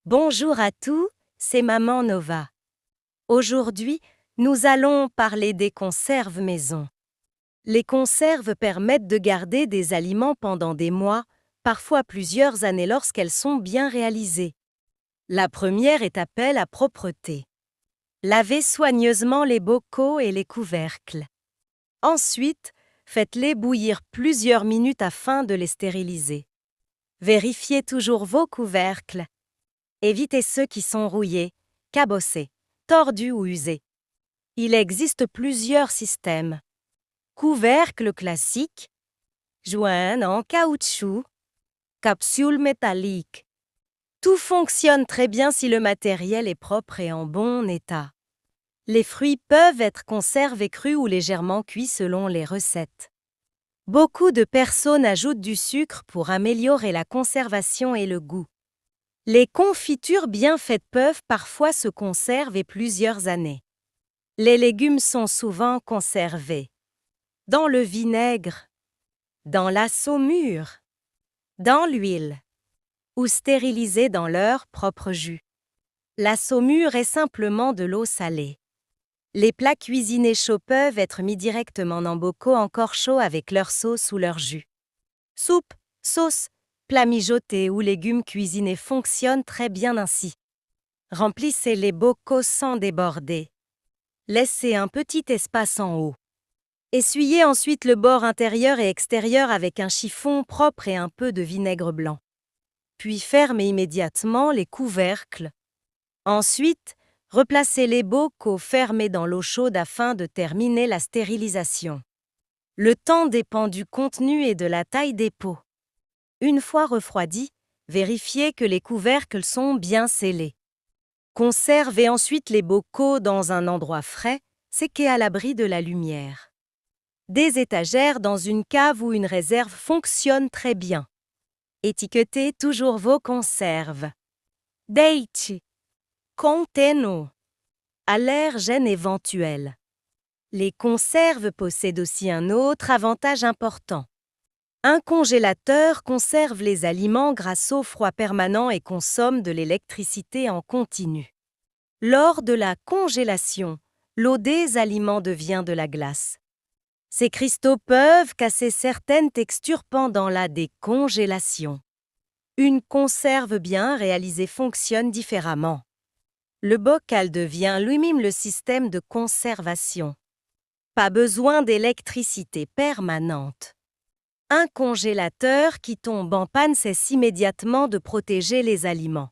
Bonjour à tous, c'est Maman Nova. Aujourd'hui, nous allons parler des conserves maison. Les conserves permettent de garder des aliments pendant des mois, parfois plusieurs années lorsqu'elles sont bien réalisées. La première est appel à propreté. Lavez soigneusement les bocaux et les couvercles. Ensuite, faites-les bouillir plusieurs minutes afin de les stériliser. Vérifiez toujours vos couvercles. Évitez ceux qui sont rouillés, cabossés, tordus ou usés. Il existe plusieurs systèmes. Couvercle classique, joint en caoutchouc, capsule métallique. Tout fonctionne très bien si le matériel est propre et en bon état. Les fruits peuvent être conservés crus ou légèrement cuits selon les recettes. Beaucoup de personnes ajoutent du sucre pour améliorer la conservation et le goût. Les confitures bien faites peuvent parfois se conserver plusieurs années. Les légumes sont souvent conservés dans le vinaigre, dans la saumure, dans l'huile ou stérilisés dans leur propre jus. La saumure est simplement de l'eau salée. Les plats cuisinés chauds peuvent être mis directement dans bocaux encore chauds avec leur sauce ou leur jus. Soupe, sauce, plats mijotés ou légumes cuisinés fonctionnent très bien ainsi. Remplissez les bocaux sans déborder. Laissez un petit espace en haut. Essuyez ensuite le bord intérieur et extérieur avec un chiffon propre et un peu de vinaigre blanc. Puis fermez immédiatement les couvercles. Ensuite, replacez les bocaux fermés dans l'eau chaude afin de terminer la stérilisation. Le temps dépend du contenu et de la taille des pots. Une fois refroidis, vérifiez que les couvercles sont bien scellés. Conservez ensuite les bocaux dans un endroit frais, séqués à l'abri de la lumière. Des étagères dans une cave ou une réserve fonctionnent très bien. Étiquetez toujours vos conserves. Date. Contenu. Allergènes éventuels. Les conserves possèdent aussi un autre avantage important. Un congélateur conserve les aliments grâce au froid permanent et consomme de l'électricité en continu. Lors de la congélation, l'eau des aliments devient de la glace. Ces cristaux peuvent casser certaines textures pendant la décongélation. Une conserve bien réalisée fonctionne différemment. Le bocal devient lui-même le système de conservation. Pas besoin d'électricité permanente. Un congélateur qui tombe en panne cesse immédiatement de protéger les aliments.